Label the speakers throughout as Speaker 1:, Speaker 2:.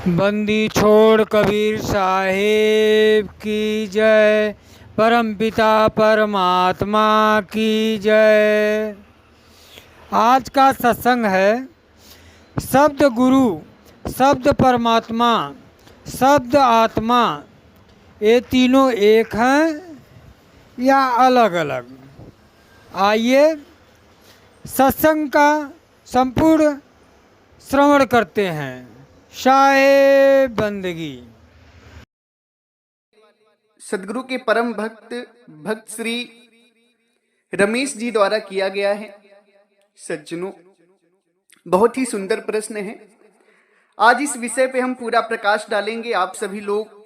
Speaker 1: बंदी छोड़ कबीर साहेब की जय। परमपिता परमात्मा की जय। आज का सत्संग है शब्द गुरु, शब्द परमात्मा, शब्द आत्मा, ये तीनों एक हैं या अलग अलग। आइए सत्संग का संपूर्ण श्रवण करते हैं। शाहे बंदगी।
Speaker 2: सदगुरु के परम भक्त भक्त श्री रमेश जी द्वारा किया गया है। सज्जनों, बहुत ही सुंदर प्रश्न है। आज इस विषय पे हम पूरा प्रकाश डालेंगे। आप सभी लोग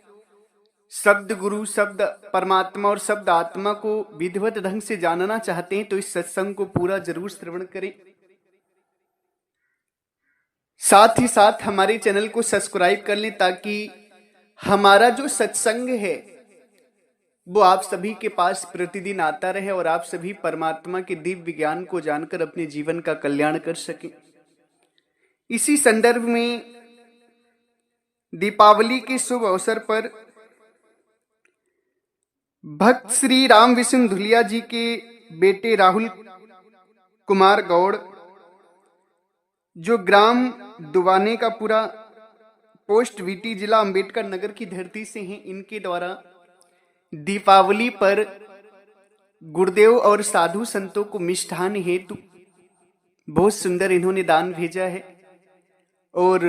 Speaker 2: शब्द गुरु, शब्द परमात्मा और शब्द आत्मा को विधिवत ढंग से जानना चाहते हैं तो इस सत्संग को पूरा जरूर श्रवण करें। साथ ही साथ हमारे चैनल को सब्सक्राइब कर लें ताकि हमारा जो सत्संग है वो आप सभी के पास प्रतिदिन आता रहे और आप सभी परमात्मा के दिव्य ज्ञान को जानकर अपने जीवन का कल्याण कर सकें। इसी संदर्भ में दीपावली के शुभ अवसर पर भक्त श्री राम विष्णु धुलिया जी के बेटे राहुल कुमार गौड़, जो ग्राम दुवाने का पूरा पोस्ट वीटी, जिला अंबेडकर नगर की धरती से हैं, इनके द्वारा दीपावली पर गुरुदेव और साधु संतों को मिष्ठान हेतु बहुत सुंदर इन्होंने दान भेजा है और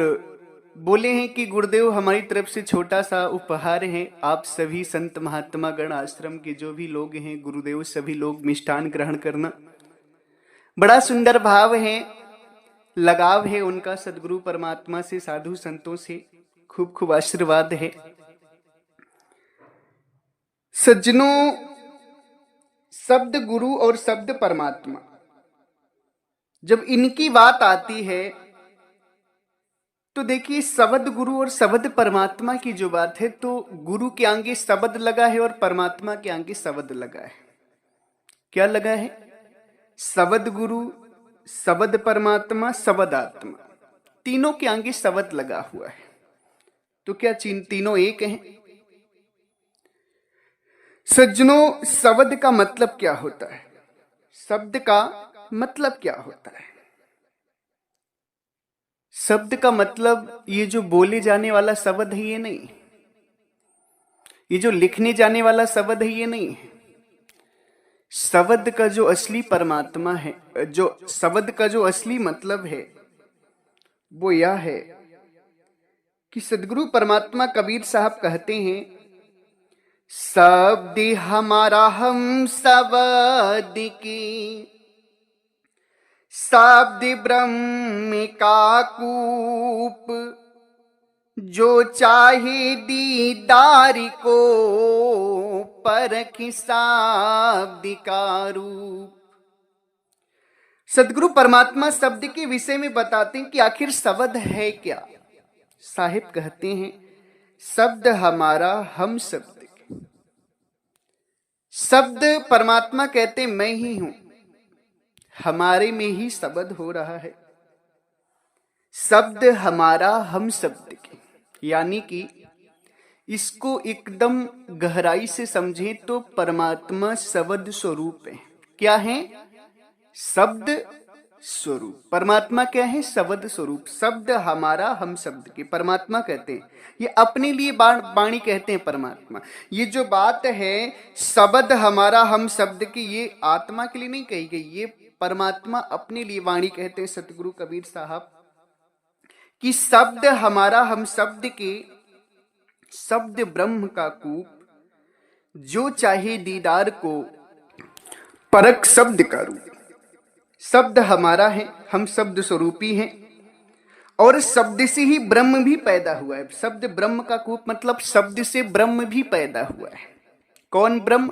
Speaker 2: बोले हैं कि गुरुदेव हमारी तरफ से छोटा सा उपहार है। आप सभी संत महात्मा गण आश्रम के जो भी लोग हैं, गुरुदेव सभी लोग मिष्ठान ग्रहण करना। बड़ा सुंदर भाव है, लगाव है उनका सदगुरु परमात्मा से, साधु संतों से। खूब खूब आशीर्वाद है। सज्जनों, शब्द गुरु और शब्द परमात्मा, जब इनकी बात आती है तो देखिए, शब्द गुरु और शब्द परमात्मा की जो बात है तो गुरु के आगे शब्द लगा है और परमात्मा के आगे शब्द लगा है। क्या लगा है? शब्द गुरु, शब्द परमात्मा, शब्द आत्मा, तीनों के आगे शब्द लगा हुआ है। तो क्या तीनों एक हैं? सज्जनों, शब्द का मतलब क्या होता है? शब्द का मतलब क्या होता है? शब्द का मतलब ये जो बोले जाने वाला शब्द है ये नहीं, ये जो लिखने जाने वाला शब्द है ये नहीं है। शब्द का जो असली परमात्मा है, जो शब्द का जो असली मतलब है वो यह है कि सदगुरु परमात्मा कबीर साहब कहते हैं, शब्द हमारा हम शब्द की, शब्द ब्रह्म का कूप, जो चाहे दीदार को परख शब्द का रूप। सदगुरु परमात्मा शब्द के विषय में बताते हैं कि आखिर शब्द है क्या। साहिब कहते हैं, शब्द हमारा हम शब्द। शब्द परमात्मा कहते मैं ही हूं, हमारे में ही शब्द हो रहा है। शब्द हमारा हम शब्द के, यानी कि इसको एकदम गहराई से समझें तो परमात्मा शब्द स्वरूप है। क्या है? शब्द स्वरूप। परमात्मा क्या है? शब्द स्वरूप। शब्द हमारा हम शब्द के, परमात्मा कहते हैं। ये अपने लिए वाणी कहते हैं परमात्मा। ये जो बात है शब्द हमारा हम शब्द की, ये आत्मा के लिए नहीं कही गई, ये परमात्मा अपने लिए वाणी कहते हैं सतगुरु कबीर साहब कि शब्द हमारा हम शब्द के, शब्द ब्रह्म का कूप, जो चाहे दीदार को परख शब्द का रूप। शब्द हमारा है, हम शब्द स्वरूपी हैं और शब्द से ही ब्रह्म भी पैदा हुआ है। शब्द ब्रह्म का कूप मतलब शब्द से ब्रह्म भी पैदा हुआ है। कौन ब्रह्म?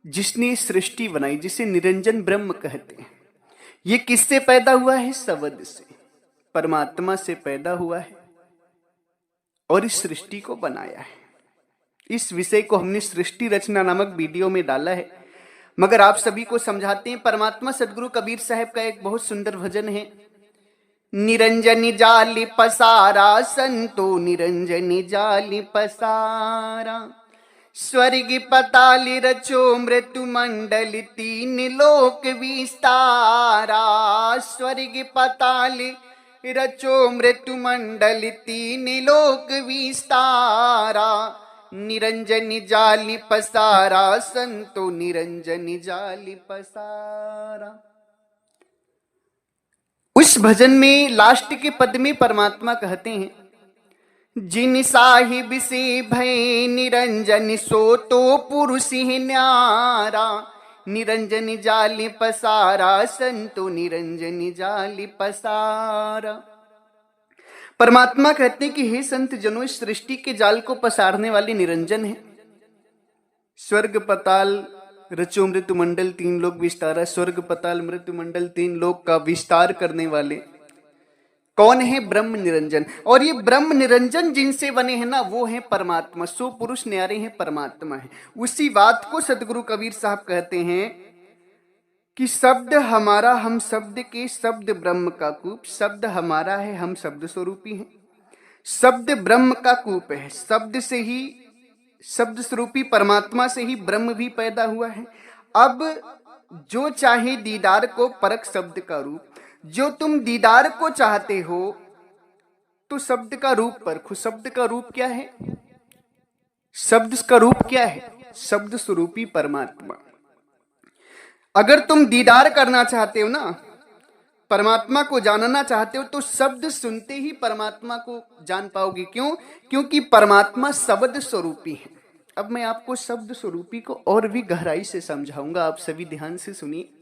Speaker 2: जिसने सृष्टि बनाई, जिसे निरंजन ब्रह्म कहते हैं। ये किससे पैदा हुआ है? शब्द से, परमात्मा से पैदा हुआ है और इस सृष्टि को बनाया है। इस विषय को हमने सृष्टि रचना नामक वीडियो में डाला है, मगर आप सभी को समझाते हैं। परमात्मा सदगुरु कबीर साहब का एक बहुत सुंदर भजन है निरंजन जाली पसारा संतो निरंजन जाली पसारा। स्वर्ग पताल रचो मृत्यु मंडल तीन लोक विस्तारा। स्वर्ग पताल रचो मृत्यु मंडल तीन लोक विस्तारा। निरंजन जाली पसारा संतो निरंजन जाली पसारा। उस भजन में लास्ट के पद में परमात्मा कहते हैं, जिन साहिब से भय निरंजन सो तो पुरुष ही न्यारा। निरंजन जाली पसारा संतो निरंजन जाली पसारा। परमात्मा कहते हैं कि हे संत जनों, इस सृष्टि के जाल को पसारने वाले निरंजन है। स्वर्ग पताल रचो मृत्यु मंडल तीन लोक विस्तारा। स्वर्ग पताल मृत्यु मंडल तीन लोक का विस्तार करने वाले कौन है? ब्रह्म निरंजन। और ये ब्रह्म निरंजन जिनसे बने हैं ना, वो है परमात्मा। सो पुरुष न्यारे हैं, परमात्मा है। उसी बात को सदगुरु कबीर साहब कहते हैं कि शब्द हमारा हम शब्द के, शब्द ब्रह्म का कूप। शब्द हमारा है, हम शब्द स्वरूपी हैं। शब्द ब्रह्म का कूप है। शब्द से ही, शब्द स्वरूपी परमात्मा से ही ब्रह्म भी पैदा हुआ है। अब जो चाहे दीदार को परख शब्द का रूप। जो तुम दीदार को चाहते हो तो शब्द का रूप परखो। शब्द का रूप क्या है? शब्द का रूप क्या है? शब्द स्वरूपी परमात्मा। अगर तुम दीदार करना चाहते हो ना, परमात्मा को जानना चाहते हो, तो शब्द सुनते ही परमात्मा को जान पाओगे। क्यों? क्योंकि परमात्मा शब्द स्वरूपी है। अब मैं आपको शब्द स्वरूपी को और भी गहराई से समझाऊंगा, आप सभी ध्यान से सुनिए।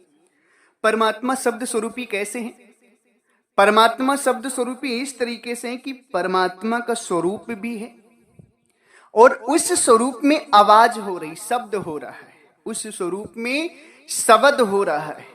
Speaker 2: परमात्मा शब्द स्वरूपी कैसे हैं? परमात्मा शब्द स्वरूपी इस तरीके से है कि परमात्मा का स्वरूप भी है और उस स्वरूप में आवाज हो रही, शब्द हो रहा है। उस स्वरूप में शब्द हो रहा है।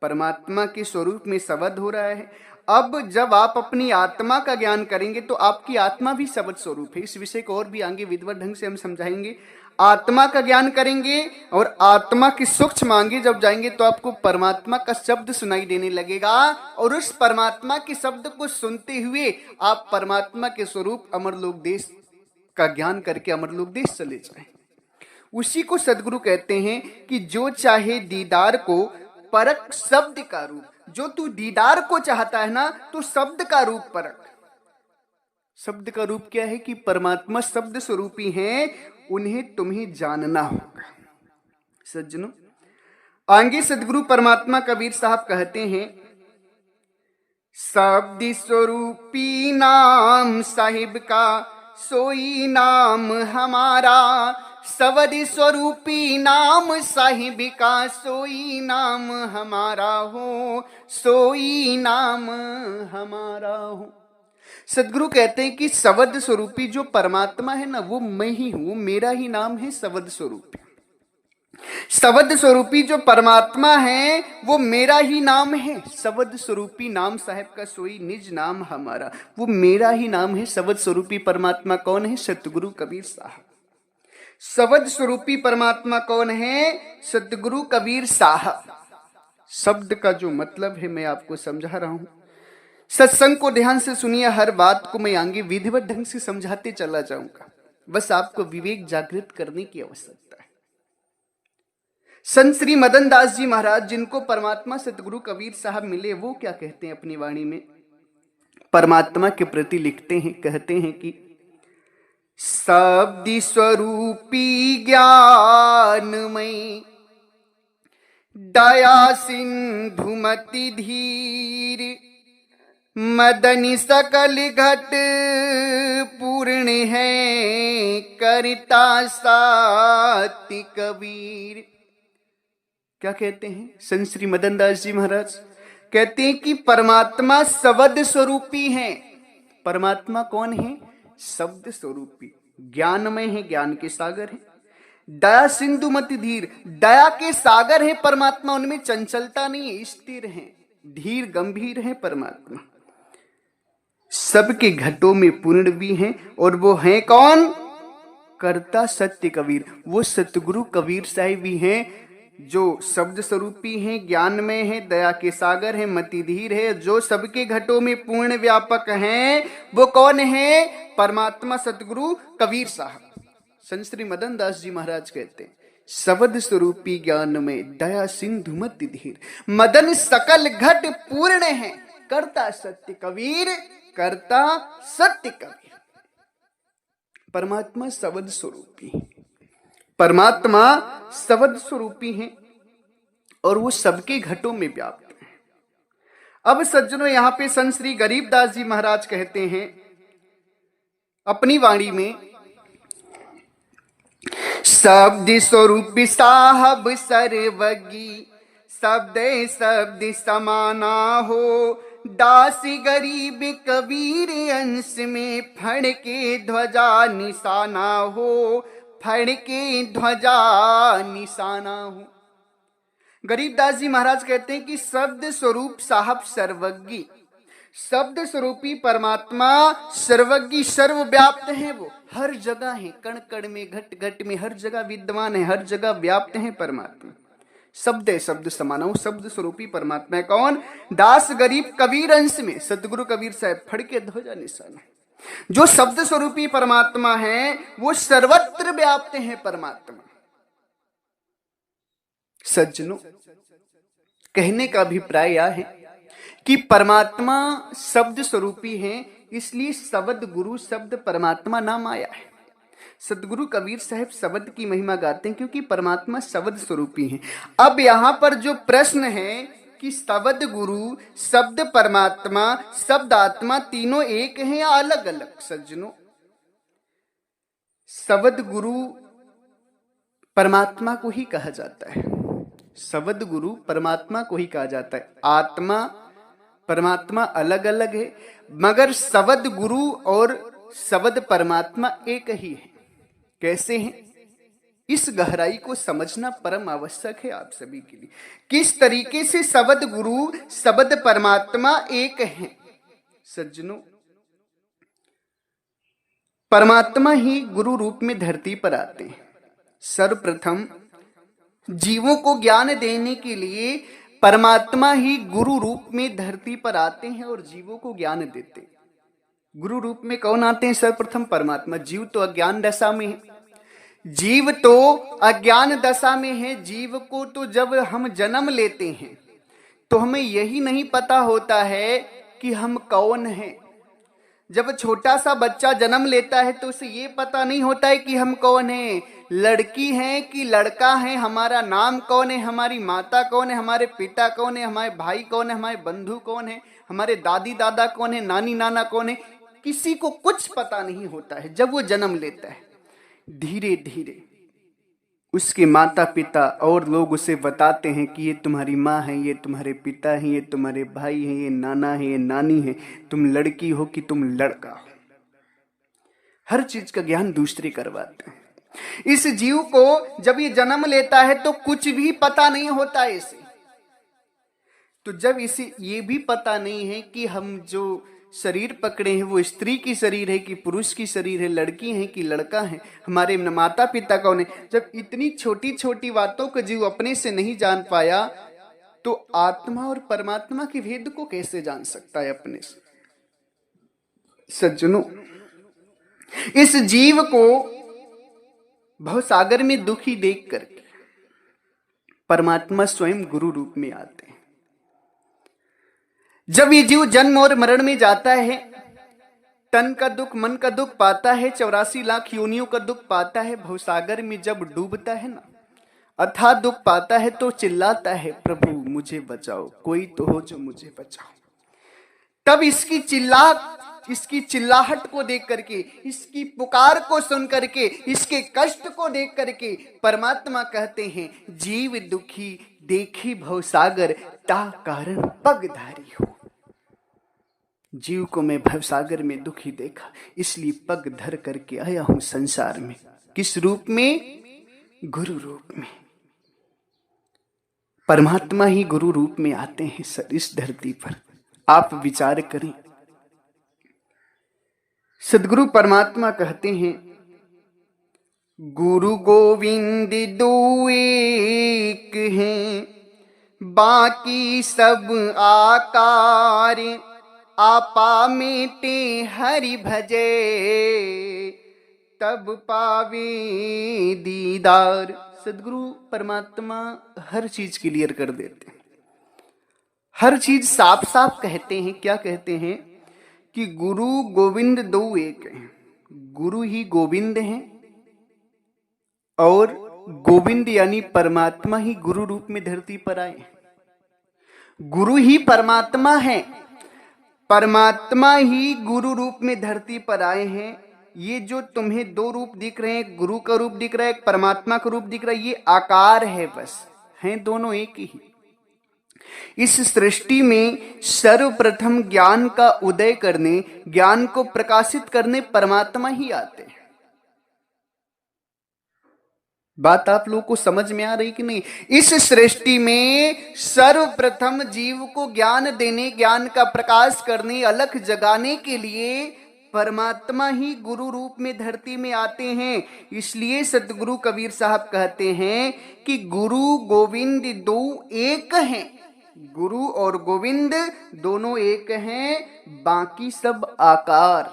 Speaker 2: परमात्मा के स्वरूप में शब्द हो रहा है। अब जब आप अपनी आत्मा का ज्ञान करेंगे तो आपकी आत्मा भी शब्द स्वरूप है। इस विषय को और भी आगे विधिवत ढंग से हम समझाएंगे। आत्मा का ज्ञान करेंगे और आत्मा की सूक्ष्म आगे जब जाएंगे तो आपको परमात्मा का शब्द सुनाई देने लगेगा और उस परमात्मा के शब्द को सुनते हुए आप परमात्मा के स्वरूप अमरलोक देश का ज्ञान करके अमरलोक देश चले जाएं। उसी को सदगुरु कहते हैं कि जो चाहे दीदार को परख शब्द का रूप। जो तू दीदार को चाहता है ना, तो शब्द का रूप परख। शब्द का रूप क्या है? कि परमात्मा शब्द स्वरूपी हैं, उन्हें तुम्हें जानना होगा। सज्जनों, आगे सदगुरु परमात्मा कबीर साहब कहते हैं, शब्द स्वरूपी नाम साहिब का सोई नाम हमारा। शब्द स्वरूपी नाम साहिब का सोई नाम हमारा हो, सोई नाम हमारा हो। सदगुरु कहते हैं कि शब्द स्वरूपी जो परमात्मा है ना, वो मैं ही हूं, मेरा ही नाम है शब्द स्वरूपी। शब्द स्वरूपी जो परमात्मा है वो मेरा ही नाम है। शब्द स्वरूपी नाम साहिब का सोई निज नाम हमारा, वो मेरा ही नाम है। शब्द स्वरूपी परमात्मा कौन है? सतगुरु कबीर साहब। शब्द स्वरूपी परमात्मा कौन है? सतगुरु कबीर साहब। शब्द का जो मतलब है मैं आपको समझा रहा हूं। सत्संग को ध्यान से सुनिए। हर बात को मैं आगे विधिवत ढंग से समझाते चला जाऊंगा। बस आपको विवेक जागृत करने की आवश्यकता है। संत श्री मदन दास जी महाराज, जिनको परमात्मा सतगुरु कबीर साहब मिले, वो क्या कहते हैं अपनी वाणी में? परमात्मा के प्रति लिखते हैं, कहते हैं कि शब्द स्वरूपी ज्ञानमय दया सिंधुमति धीर मदन सकल घट पूर्ण है करता साति कबीर। क्या कहते हैं संत श्री मदन दास जी महाराज? कहते हैं कि परमात्मा शब्द स्वरूपी है। परमात्मा कौन है? शब्द स्वरूपी। ज्ञानमय है, ज्ञान के सागर है। दया सिंधु मति धीर, दया के सागर है परमात्मा। उनमें चंचलता नहीं है, स्थिर है, धीर गंभीर है परमात्मा। सबके घटों में पूर्ण भी हैं और वो हैं कौन? करता सत्य कबीर। वो सतगुरु कबीर साहिब भी हैं जो शब्द स्वरूपी हैं, ज्ञानमय है, दया के सागर है, मति धीर है, जो सबके घटों में पूर्ण व्यापक हैं, वो कौन है? परमात्मा सतगुरु कबीर साहब। संत श्री मदन दास जी महाराज कहते हैं, शब्द स्वरूपी ज्ञान में दया सिंधु मति धीर, मदन सकल घट पूर्ण है, करता सत्य कबीर, करता सत्य कबीर। परमात्मा शब्द स्वरूपी है, परमात्मा शब्द स्वरूपी है और वो सबके घटों में व्याप्त है। अब सज्जनों, यहां पे संत श्री गरीबदास जी महाराज कहते हैं अपनी वाणी में, शब्द स्वरूपी साहब सर्वज्ञी, शब्द शब्द समाना हो, दासी गरीब कबीर अंश में फड़के ध्वजा निशाना हो, फड़के ध्वजा निशाना हो। गरीबदास जी महाराज कहते हैं कि शब्द स्वरूप साहब सर्वज्ञी, शब्द स्वरूपी परमात्मा सर्वज्ञ सर्वव्याप्त है, वो हर जगह है, कण कण में, घट घट में, हर जगह विद्यमान है, हर जगह व्याप्त है परमात्मा। शब्द शब्द समाना, शब्द स्वरूपी परमात्मा है कौन? दास गरीब कबीर अंश में, सतगुरु कबीर साहब, फड़के ध्वजा निशाना। जो शब्द स्वरूपी परमात्मा है वो सर्वत्र व्याप्त है परमात्मा। सज्जनों, कहने का अभिप्राय यह है कि परमात्मा शब्द स्वरूपी है, इसलिए शब्द गुरु शब्द परमात्मा नाम आया है। सतगुरु कबीर साहब शब्द की महिमा गाते हैं क्योंकि परमात्मा शब्द स्वरूपी है। अब यहां पर जो प्रश्न है कि शब्द गुरु शब्द परमात्मा शब्द आत्मा तीनों एक हैं या अलग अलग? सज्जनों, शब्द गुरु परमात्मा को ही कहा जाता है, शब्द गुरु परमात्मा को ही कहा जाता है। आत्मा परमात्मा अलग अलग है, मगर शब्द गुरु और शब्द परमात्मा एक ही है। कैसे हैं? इस गहराई को समझना परम आवश्यक है आप सभी के लिए। किस तरीके से शब्द गुरु शब्द परमात्मा एक है? सज्जनों, परमात्मा ही गुरु रूप में धरती पर आते हैं। सर्वप्रथम जीवों को ज्ञान देने के लिए परमात्मा ही गुरु रूप में धरती पर आते हैं और जीवों को ज्ञान देते हैं। गुरु रूप में कौन आते हैं? सर्वप्रथम परमात्मा। जीव तो अज्ञान दशा में है, जीव तो अज्ञान दशा में है। जीव को तो जब हम जन्म लेते हैं तो हमें यही नहीं पता होता है कि हम कौन हैं। जब छोटा सा बच्चा जन्म लेता है तो उसे ये पता नहीं होता है कि हम कौन हैं, लड़की हैं कि लड़का है, हमारा नाम कौन है, हमारी माता कौन है, हमारे पिता कौन है, हमारे भाई कौन है, हमारे बंधु कौन है, हमारे दादी दादा कौन है, नानी नाना कौन है। किसी को कुछ पता नहीं होता है जब वो जन्म लेता है। धीरे धीरे उसके माता पिता और लोग उसे बताते हैं कि ये तुम्हारी माँ है, ये तुम्हारे पिता हैं, ये तुम्हारे भाई हैं, ये नाना है, ये नानी है, तुम लड़की हो कि तुम लड़का हो। हर चीज का ज्ञान दूसरे करवाते हैं। इस जीव को जब ये जन्म लेता है तो कुछ भी पता नहीं होता है इसे। तो जब इसे ये भी पता नहीं है कि हम जो शरीर पकड़े हैं वो स्त्री की शरीर है कि पुरुष की शरीर है, लड़की है कि लड़का है, हमारे माता पिता कौन है, जब इतनी छोटी छोटी बातों को जीव अपने से नहीं जान पाया तो आत्मा और परमात्मा के भेद को कैसे जान सकता है अपने से? सज्जनों, इस जीव को भवसागर में दुखी देख करके परमात्मा स्वयं गुरु रूप में आते हैं। जब ये जीव जन्म और मरण में जाता है, तन का दुख मन का दुख पाता है, 84 लाख योनियों का दुख पाता है, भवसागर में जब डूबता है ना, अथाह दुख पाता है तो चिल्लाता है, प्रभु मुझे बचाओ, कोई तो हो जो मुझे बचाओ। तब इसकी चिल्लाहट को देख करके, इसकी पुकार को सुन करके, इसके कष्ट को देख करके परमात्मा कहते हैं, जीव दुखी देखी भवसागर ता कारण पगधारी हो। जीव को मैं भवसागर में दुखी देखा, इसलिए पग धर करके आया हूं संसार में। किस रूप में? गुरु रूप में। परमात्मा ही गुरु रूप में आते हैं सर इस धरती पर। आप विचार करें, सदगुरु परमात्मा कहते हैं गुरु गोविंद दो एक हैं, बाकी सब आकार, आपा मेटे हरि भजे, तब पावे दीदार। सदगुरु परमात्मा हर चीज क्लियर कर देते हैं, हर चीज साफ साफ कहते हैं। क्या कहते हैं कि गुरु गोविंद दो एक हैं। गुरु ही गोविंद हैं और गोविंद यानी परमात्मा ही गुरु रूप में धरती पर आए। गुरु ही परमात्मा है, परमात्मा ही गुरु रूप में धरती पर आए हैं। ये जो तुम्हें दो रूप दिख रहे हैं, गुरु का रूप दिख रहा है, एक परमात्मा का रूप दिख रहा है, ये आकार है, बस हैं दोनों एक ही। इस सृष्टि में सर्वप्रथम ज्ञान का उदय करने, ज्ञान को प्रकाशित करने परमात्मा ही आते हैं। बात आप लोगों को समझ में आ रही कि नहीं? इस सृष्टि में सर्वप्रथम जीव को ज्ञान देने, ज्ञान का प्रकाश करने, अलख जगाने के लिए परमात्मा ही गुरु रूप में धरती में आते हैं। इसलिए सतगुरु कबीर साहब कहते हैं कि गुरु गोविंद दो एक हैं। गुरु और गोविंद दोनों एक हैं, बाकी सब आकार।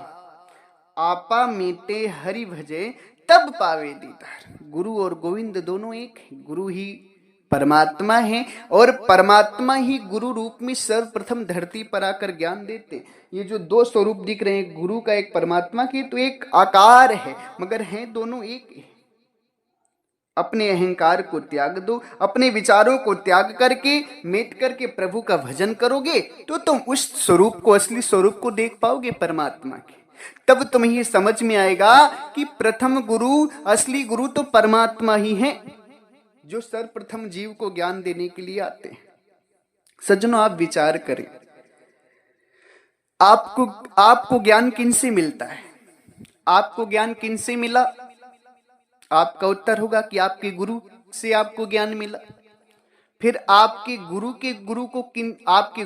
Speaker 2: आपा मेटे हरि भजे, तब पावे दीदार। गुरु और गोविंद दोनों एक हैं। गुरु ही परमात्मा है और परमात्मा ही गुरु रूप में सर्वप्रथम धरती पर आकर ज्ञान देते। ये जो दो स्वरूप दिख रहे हैं, गुरु का एक, परमात्मा की, तो एक आकार है, मगर हैं दोनों एक है। अपने अहंकार को त्याग दो, अपने विचारों को त्याग करके मेट करके प्रभु का भजन करोगे तो तुम उस स्वरूप को, असली स्वरूप को देख पाओगे परमात्मा के। तब तुम्हें ये समझ में आएगा कि प्रथम गुरु, असली गुरु तो परमात्मा ही है, जो सर्वप्रथम जीव को ज्ञान देने के लिए आते हैं। सज्जनों, आप विचार करें, आपको ज्ञान किनसे मिलता है? आपको ज्ञान किनसे मिला? आपका उत्तर होगा कि आपके गुरु से आपको ज्ञान मिला। फिर आपके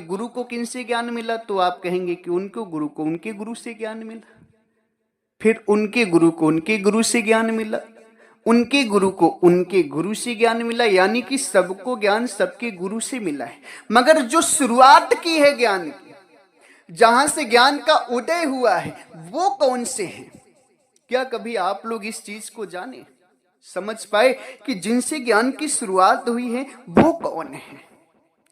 Speaker 2: गुरु को किनसे ज्ञान मिला? तो आप कहेंगे कि उनको गुरु को उनके गुरु से ज्ञान मिला। फिर उनके गुरु को उनके गुरु से ज्ञान मिला, उनके गुरु को उनके गुरु से ज्ञान मिला। यानी कि सबको ज्ञान सबके गुरु से मिला है। मगर जो शुरुआत की है ज्ञान की, जहां से ज्ञान का उदय हुआ है, वो कौन से हैं? क्या कभी आप लोग इस चीज को जाने, समझ पाए कि जिनसे ज्ञान की शुरुआत हुई है वो कौन है?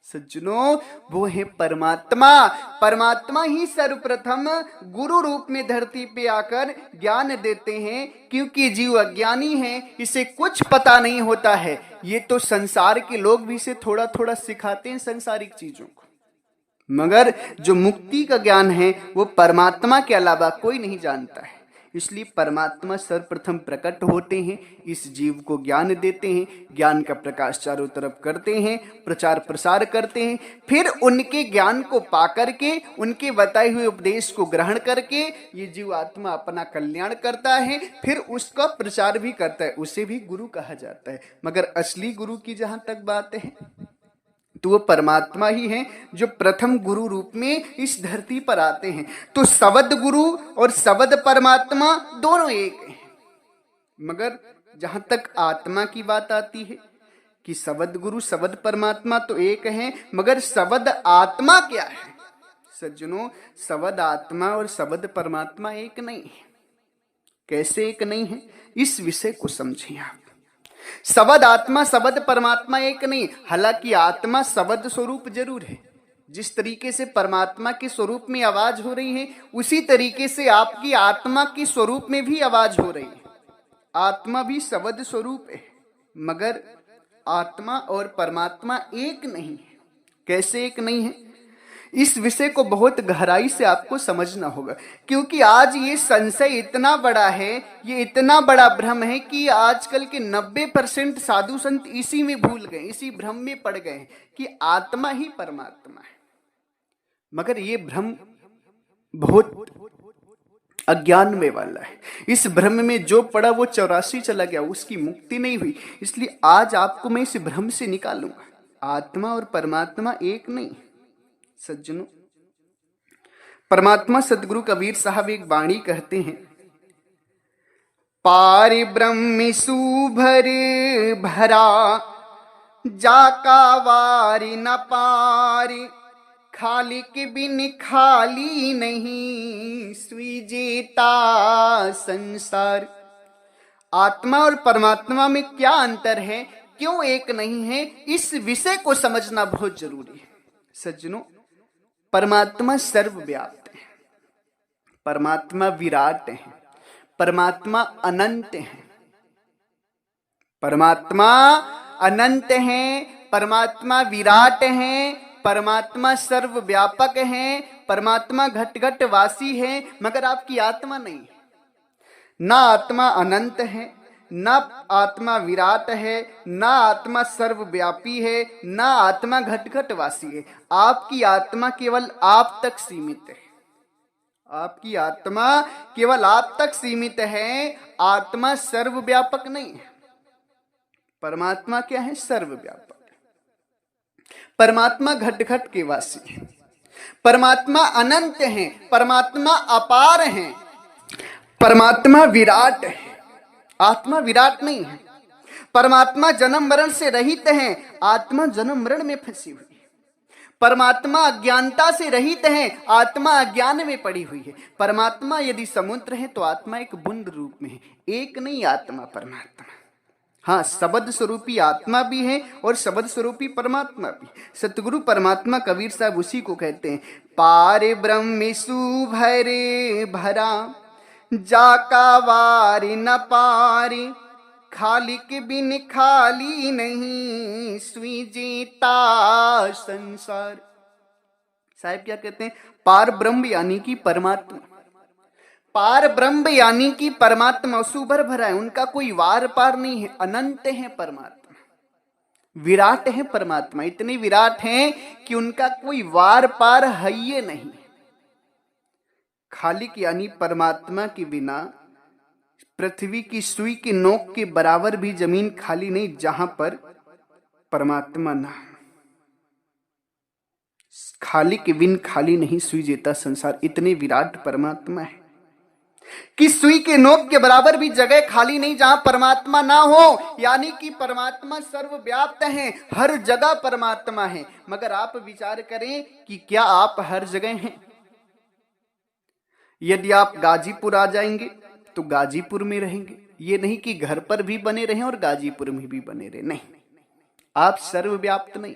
Speaker 2: सज्जनों, वो है परमात्मा। परमात्मा ही सर्वप्रथम गुरु रूप में धरती पे आकर ज्ञान देते हैं। क्योंकि जीव अज्ञानी है, इसे कुछ पता नहीं होता है। ये तो संसार के लोग भी इसे थोड़ा थोड़ा सिखाते हैं, सांसारिक चीजों को, मगर जो मुक्ति का ज्ञान है वो परमात्मा के अलावा कोई नहीं जानता है। इसलिए परमात्मा सर्वप्रथम प्रकट होते हैं, इस जीव को ज्ञान देते हैं, ज्ञान का प्रकाश चारों तरफ करते हैं, प्रचार प्रसार करते हैं। फिर उनके ज्ञान को पा करके, उनके बताए हुए उपदेश को ग्रहण करके ये जीव आत्मा अपना कल्याण करता है, फिर उसका प्रचार भी करता है, उसे भी गुरु कहा जाता है। मगर असली गुरु की जहां तक बात है तो वो परमात्मा ही है, जो प्रथम गुरु रूप में इस धरती पर आते हैं। तो शब्द गुरु और शब्द परमात्मा दोनों एक हैं। मगर जहां तक आत्मा की बात आती है कि शब्द गुरु शब्द परमात्मा तो एक है, मगर शब्द आत्मा क्या है? सज्जनों, शब्द आत्मा और शब्द परमात्मा एक नहीं है। कैसे एक नहीं है? इस विषय को समझिए आप। शब्द आत्मा शब्द परमात्मा एक नहीं। हालांकि आत्मा शब्द स्वरूप जरूर है। जिस तरीके से परमात्मा के स्वरूप में आवाज हो रही है, उसी तरीके से आपकी आत्मा के स्वरूप में भी आवाज हो रही है। आत्मा भी शब्द स्वरूप है, मगर आत्मा और परमात्मा एक नहीं है। कैसे एक नहीं है? इस विषय को बहुत गहराई से आपको समझना होगा, क्योंकि आज ये संशय इतना बड़ा है, ये इतना बड़ा भ्रम है कि आजकल के 90% साधु संत इसी में भूल गए, इसी भ्रम में पड़ गए हैं कि आत्मा ही परमात्मा है। मगर ये भ्रम बहुत अज्ञान में वाला है। इस भ्रम में जो पड़ा वो 84 चला गया, उसकी मुक्ति नहीं हुई। इसलिए आज आपको मैं इस भ्रम से निकालूंगा। आत्मा और परमात्मा एक नहीं। सज्जनों, परमात्मा सदगुरु कबीर साहब एक वाणी कहते हैं, पार ब्रह्म सुभर भरा, जाका वारी न पारी, खाली के बिन खाली नहीं, स्वीजेता संसार। आत्मा और परमात्मा में क्या अंतर है, क्यों एक नहीं है, इस विषय को समझना बहुत जरूरी है। सज्जनों, परमात्मा सर्वव्याप्त है, परमात्मा विराट है, परमात्मा अनंत है, परमात्मा अनंत है, परमात्मा विराट है, परमात्मा सर्वव्यापक है, परमात्मा घट घट वासी है, मगर आपकी आत्मा नहीं है। ना आत्मा अनंत है, ना आत्मा विराट है, ना आत्मा सर्वव्यापी है, ना आत्मा घट घट वासी है। आपकी आत्मा केवल आप तक सीमित है, आपकी आत्मा केवल आप तक सीमित है। आत्मा सर्वव्यापक नहीं है। परमात्मा क्या है? सर्वव्यापक। परमात्मा घट घट के वासी है, परमात्मा अनंत है, परमात्मा अपार है, परमात्मा विराट है। आत्मा विराट नहीं है। परमात्मा जन्म मरण से रहित है, आत्मा जन्म मरण में फंसी हुई है। परमात्मा अज्ञानता से रहित है, आत्मा अज्ञान में पड़ी हुई है। परमात्मा यदि समुद्र है तो आत्मा एक बूंद रूप में है। एक नहीं आत्मा परमात्मा। हाँ, शब्द स्वरूपी आत्मा भी है और शब्द स्वरूपी परमात्मा भी। सतगुरु परमात्मा कबीर साहब उसी को कहते हैं, पार ब्रह्म सुभरे भरा, जाका वारी न पारी, खाली के बिन खाली नहीं, स्वीजेता संसार। साहब क्या कहते हैं? पार ब्रह्म यानी कि परमात्मा, पार ब्रह्म यानी कि परमात्मा सुभर भरा है, उनका कोई वार पार नहीं है, अनंत है परमात्मा, विराट है परमात्मा, इतने विराट हैं कि उनका कोई वार पार है ही नहीं। खालिक यानी परमात्मा के बिना पृथ्वी की सुई की नोक के बराबर भी जमीन खाली नहीं, जहां पर परमात्मा ना। खालिक के बिन खाली नहीं, सुई जेता संसार। इतने विराट परमात्मा है कि सुई के नोक के बराबर भी जगह खाली नहीं जहां परमात्मा ना हो। यानी कि परमात्मा सर्वव्याप्त है, हर जगह परमात्मा है। मगर आप विचार करें कि क्या आप हर जगह हैं? यदि आप गाजीपुर आ जाएंगे तो गाजीपुर में रहेंगे, ये नहीं कि घर पर भी बने रहें और गाजीपुर में भी बने रहें, नहीं। आप सर्वव्याप्त नहीं,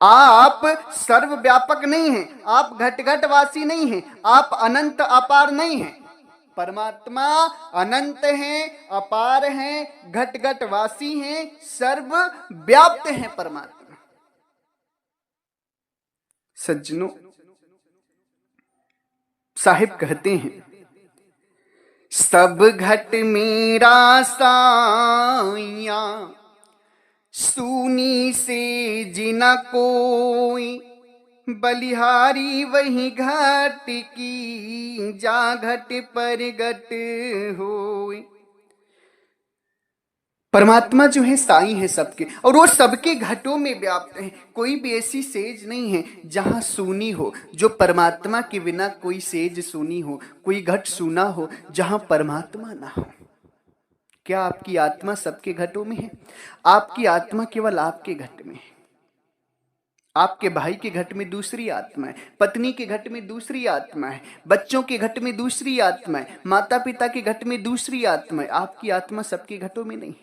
Speaker 2: आप सर्वव्यापक नहीं हैं, आप घट घट वासी नहीं हैं, आप अनंत अपार नहीं हैं। परमात्मा अनंत है, अपार है, घट घट वासी हैं, सर्वव्याप्त हैं परमात्मा। सज्जनों, साहिब कहते हैं, सब घट मेरा साइया, सूनी से जिना कोई, बलिहारी वही घट की, जा घट पर घट होई। परमात्मा जो है साई है सबके, और वो सबके घटों में व्याप्त है। कोई भी ऐसी सेज नहीं है जहां सूनी हो, जो परमात्मा के बिना कोई सेज सूनी हो, कोई घट सूना हो जहां परमात्मा ना हो। क्या आपकी आत्मा सबके घटों में है? आपकी आत्मा केवल आपके घट में है। आपके भाई के घट में दूसरी आत्मा है, पत्नी के घट में दूसरी आत्मा है, बच्चों के घट में दूसरी आत्मा है, माता पिता के घट में दूसरी आत्मा है। आपकी आत्मा सबके घटों में नहीं,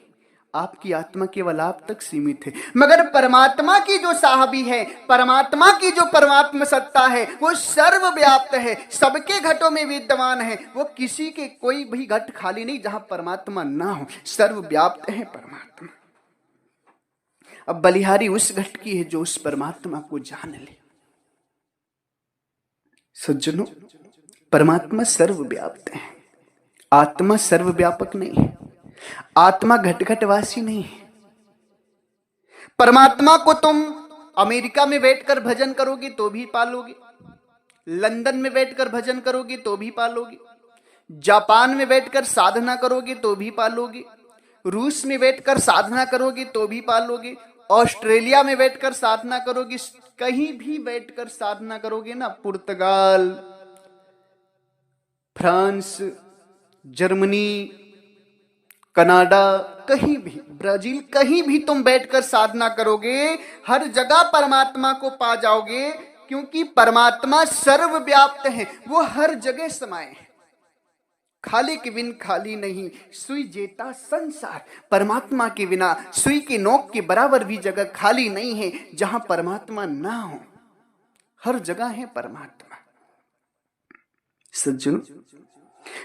Speaker 2: आपकी आत्मा केवल आप तक सीमित है। मगर परमात्मा की जो साहबी है, परमात्मा की जो परमात्मा सत्ता है, वो सर्वव्याप्त है, सबके घटों में विद्यमान है। वो किसी के कोई भी घट खाली नहीं जहां परमात्मा ना हो, सर्वव्याप्त है परमात्मा। अब बलिहारी उस घट की है जो उस परमात्मा को जान ले। सज्जनों, परमात्मा सर्वव्याप्त है, आत्मा सर्वव्यापक नहीं है, आत्मा घट घटवासी नहीं है। परमात्मा को तुम अमेरिका में बैठकर भजन करोगे तो भी पालोगे, लंदन में बैठकर भजन करोगे तो भी पालोगे, जापान में बैठकर साधना करोगे तो भी पालोगे, रूस में बैठकर साधना करोगे तो भी पालोगे, ऑस्ट्रेलिया में बैठकर साधना करोगे, कहीं भी बैठकर साधना करोगे ना, पुर्तगाल, फ्रांस, जर्मनी, कनाडा, कहीं भी, ब्राजील, कहीं भी तुम बैठकर साधना करोगे, हर जगह परमात्मा को पा जाओगे, क्योंकि परमात्मा सर्वव्याप्त है, वो हर जगह समाये हैं। खाली के बिन खाली नहीं, सुई जेता संसार। परमात्मा के बिना सुई के नोक के बराबर भी जगह खाली नहीं है जहां परमात्मा ना हो। हर जगह है परमात्मा। सज्जनों,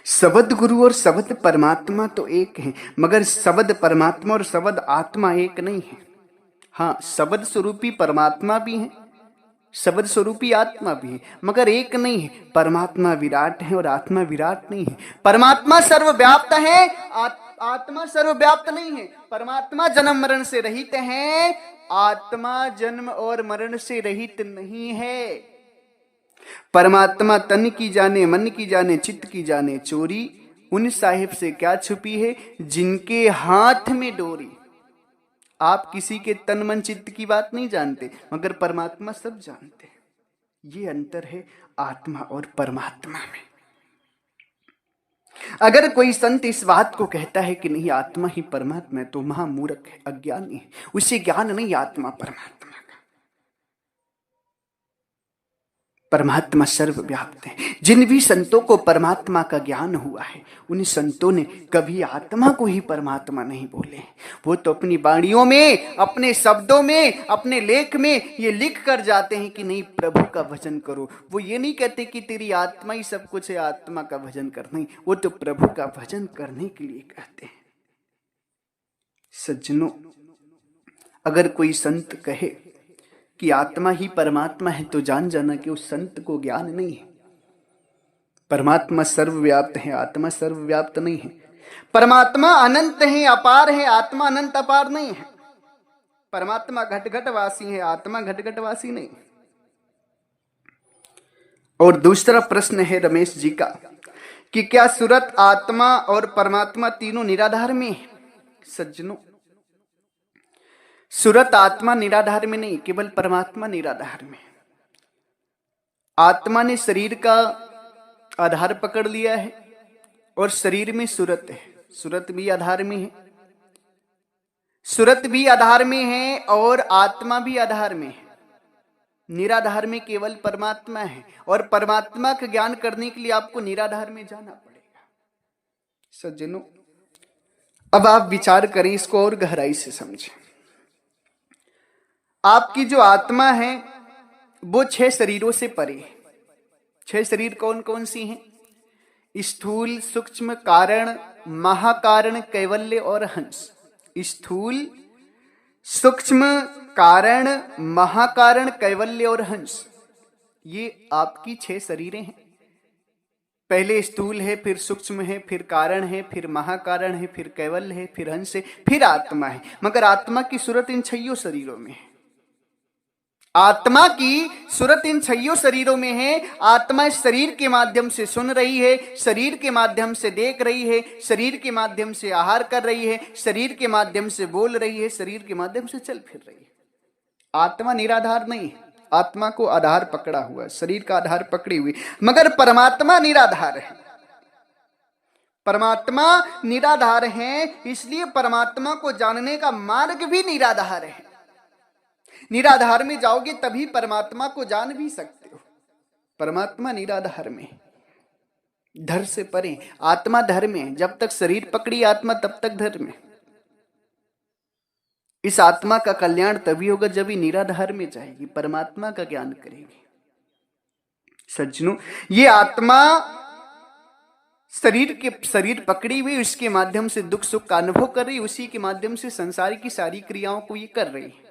Speaker 2: शब्द गुरु और शब्द परमात्मा तो एक है, मगर शब्द परमात्मा और शब्द आत्मा एक नहीं है। हाँ, शब्द स्वरूपी परमात्मा भी है, शब्द स्वरूपी आत्मा भी है, मगर एक नहीं है। परमात्मा विराट है और आत्मा विराट नहीं है। परमात्मा सर्वव्याप्त है, आत्मा सर्वव्याप्त नहीं है। परमात्मा जन्म मरण से रहित है, आत्मा जन्म और मरण से रहित नहीं है। परमात्मा तन की जाने, मन की जाने, चित्त की जाने चोरी, उन साहिब से क्या छुपी है जिनके हाथ में डोरी। आप किसी के तन मन चित्त की बात नहीं जानते, मगर परमात्मा सब जानते हैं। ये अंतर है आत्मा और परमात्मा में। अगर कोई संत इस बात को कहता है कि नहीं आत्मा ही परमात्मा है, तो महामूर्ख है, अज्ञानी है। उसे ज्ञान नहीं आत्मा परमात्मा का। परमात्मा सर्वव्याप्त है। जिन भी संतों को परमात्मा का ज्ञान हुआ है, उन संतों ने कभी आत्मा को ही परमात्मा नहीं बोले। वो तो अपनी वाणियों में, अपने शब्दों में, अपने लेख में ये लिख कर जाते हैं कि नहीं प्रभु का भजन करो। वो ये नहीं कहते कि तेरी आत्मा ही सब कुछ है, आत्मा का भजन कर। नहीं, वो तो प्रभु का भजन करने के लिए कहते हैं। सज्जनों, अगर कोई संत कहे कि आत्मा ही परमात्मा है, तो जान जाना कि उस संत को ज्ञान नहीं है। परमात्मा सर्वव्याप्त है, आत्मा सर्वव्याप्त नहीं है। परमात्मा अनंत है, अपार है, आत्मा अनंत अपार नहीं है। परमात्मा घट घट वासी है, आत्मा घट घट वासी नहीं। और दूसरा प्रश्न है रमेश जी का कि क्या सूरत, आत्मा और परमात्मा तीनों निराधार में है? सज्जनों, सूरत आत्मा निराधार में नहीं, केवल परमात्मा निराधार में। आत्मा ने शरीर का आधार पकड़ लिया है और शरीर में सूरत है। सूरत भी आधार में है, सूरत भी आधार में है और आत्मा भी आधार में है। निराधार में केवल परमात्मा है, और परमात्मा का ज्ञान करने के लिए आपको निराधार में जाना पड़ेगा। सज्जनों, अब आप विचार करें, इसको और गहराई से समझें। आपकी जो आत्मा है वो 6 शरीरों से परे है। 6 शरीर कौन कौन सी हैं? स्थूल, सूक्ष्म, कारण, महाकारण, कैवल्य और हंस। स्थूल, सूक्ष्म, कारण, महाकारण, कैवल्य और हंस, ये आपकी 6 शरीरें हैं। पहले स्थूल है, फिर सूक्ष्म है, फिर कारण है, फिर महाकारण है, फिर कैवल्य है, फिर हंस है, फिर आत्मा है। मगर आत्मा की सूरत इन 6 शरीरों में है। आत्मा की सूरत इन 6 शरीरों में है। आत्मा शरीर के माध्यम से सुन रही है, शरीर के माध्यम से देख रही है, शरीर के माध्यम से आहार कर रही है, शरीर के माध्यम से बोल रही है, शरीर के माध्यम से चल फिर रही है। आत्मा निराधार नहीं है, आत्मा को आधार पकड़ा हुआ है, शरीर का आधार पकड़ी हुई। मगर परमात्मा निराधार है। परमात्मा निराधार है, इसलिए परमात्मा को जानने का मार्ग भी निराधार है। निराधार में जाओगे तभी परमात्मा को जान भी सकते हो। परमात्मा निराधार में, धर से परे। आत्मा धर में, जब तक शरीर पकड़ी आत्मा तब तक धर में। इस आत्मा का कल्याण तभी होगा जब ही निराधार में जाएगी, परमात्मा का ज्ञान करेगी। सज्जनों, ये आत्मा शरीर पकड़ी हुई, उसके माध्यम से दुख सुख का अनुभव कर रही, उसी के माध्यम से संसार की सारी क्रियाओं को ये कर रही है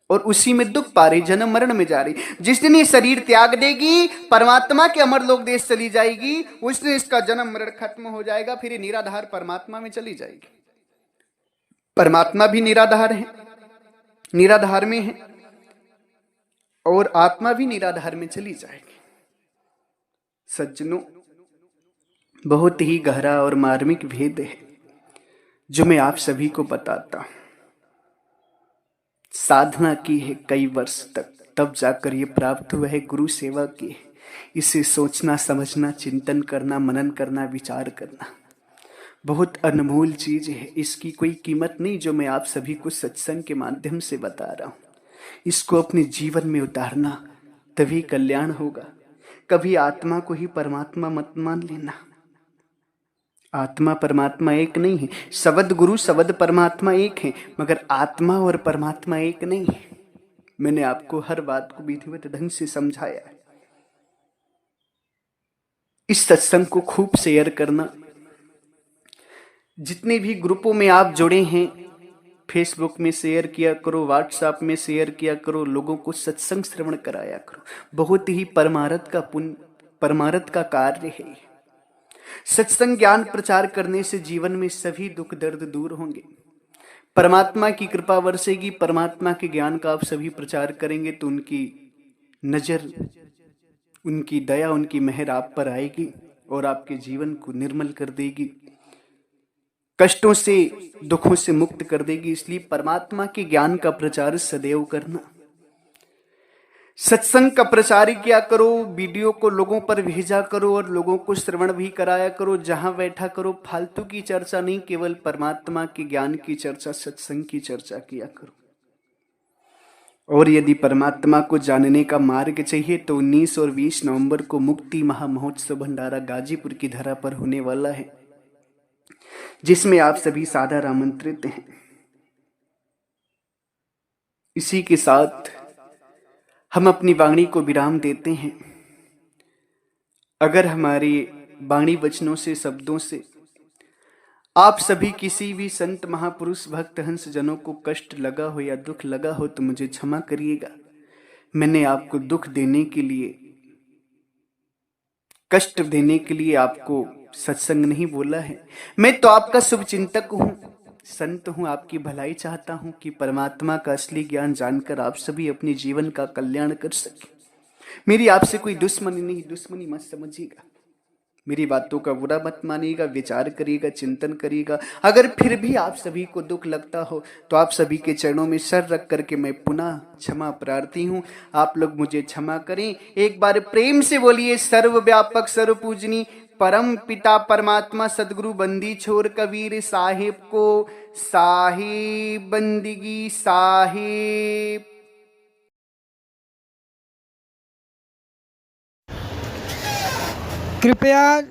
Speaker 2: और उसी में दुख पा रही, जन्म मरण में जा रही। जिस दिन ये शरीर त्याग देगी, परमात्मा के अमर लोक देश चली जाएगी, उस दिन इसका जन्म मरण खत्म हो जाएगा, फिर ये निराधार परमात्मा में चली जाएगी। परमात्मा भी निराधार है, निराधार में है, और आत्मा भी निराधार में चली जाएगी। सज्जनों, बहुत ही गहरा और मार्मिक भेद है जो मैं आप सभी को बताता हूं। साधना की है कई वर्ष तक, तब जाकर ये प्राप्त हुआ है। गुरु सेवा की है, इसे सोचना, समझना, चिंतन करना, मनन करना, विचार करना बहुत अनमोल चीज है। इसकी कोई कीमत नहीं जो मैं आप सभी को सत्संग के माध्यम से बता रहा हूं। इसको अपने जीवन में उतारना, तभी कल्याण होगा। कभी आत्मा को ही परमात्मा मत मान लेना। आत्मा परमात्मा एक नहीं है। शब्द गुरु शब्द परमात्मा एक है, मगर आत्मा और परमात्मा एक नहीं है। मैंने आपको हर बात को विधिवत ढंग से समझाया है। इस सत्संग को खूब शेयर करना। जितने भी ग्रुपों में आप जुड़े हैं, फेसबुक में शेयर किया करो, व्हाट्सएप में शेयर किया करो, लोगों को सत्संग श्रवण कराया करो। बहुत ही परमार्थ का पुण्य, परमार्थ का कार्य है। सत्संग ज्ञान प्रचार करने से जीवन में सभी दुख दर्द दूर होंगे। परमात्मा की कृपा बरसेगी। परमात्मा के ज्ञान का आप सभी प्रचार करेंगे तो उनकी नजर, उनकी दया, उनकी मेहर आप पर आएगी और आपके जीवन को निर्मल कर देगी, कष्टों से, दुखों से मुक्त कर देगी। इसलिए परमात्मा के ज्ञान का प्रचार सदैव करना। सत्संग का प्रचार किया करो, वीडियो को लोगों पर भेजा करो और लोगों को श्रवण भी कराया करो। जहां बैठा करो, फालतू की चर्चा नहीं, केवल परमात्मा के ज्ञान की चर्चा, सत्संग की चर्चा किया करो। और यदि परमात्मा को जानने का मार्ग चाहिए तो 19 और 20 नवंबर को मुक्ति महामहोत्सव भंडारा गाजीपुर की धरा पर होने वाला है, जिसमें आप सभी सादर आमंत्रित हैं। इसी के साथ हम अपनी वाणी को विराम देते हैं। अगर हमारी वाणी वचनों से, शब्दों से आप सभी किसी भी संत महापुरुष भक्त हंस जनों को कष्ट लगा हो या दुख लगा हो तो मुझे क्षमा करिएगा। मैंने आपको दुख देने के लिए, कष्ट देने के लिए आपको सत्संग नहीं बोला है। मैं तो आपका शुभचिंतक हूं, संत हूं, आपकी भलाई चाहता हूं कि परमात्मा का असली ज्ञान जानकर आप सभी अपने जीवन का कल्याण कर सके। मेरी आपसे कोई दुश्मनी नहीं, दुश्मनी मत समझिएगा। मेरी बातों का बुरा मत मानिएगा, विचार करिएगा, चिंतन करिएगा। अगर फिर भी आप सभी को दुख लगता हो तो आप सभी के चरणों में सर रख करके मैं पुनः क्षमा प्रार्थी हूं। आप लोग मुझे क्षमा करें। एक बार प्रेम से बोलिए, सर्वव्यापक सर्वपूजनी परम पिता परमात्मा सदगुरु बंदी छोर कबीर साहिब को साहिब बंदगी साहिब।
Speaker 1: कृपया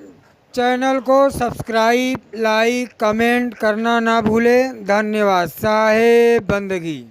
Speaker 1: चैनल को सब्सक्राइब, लाइक, कमेंट करना ना भूलें। धन्यवाद। साहेब बंदगी।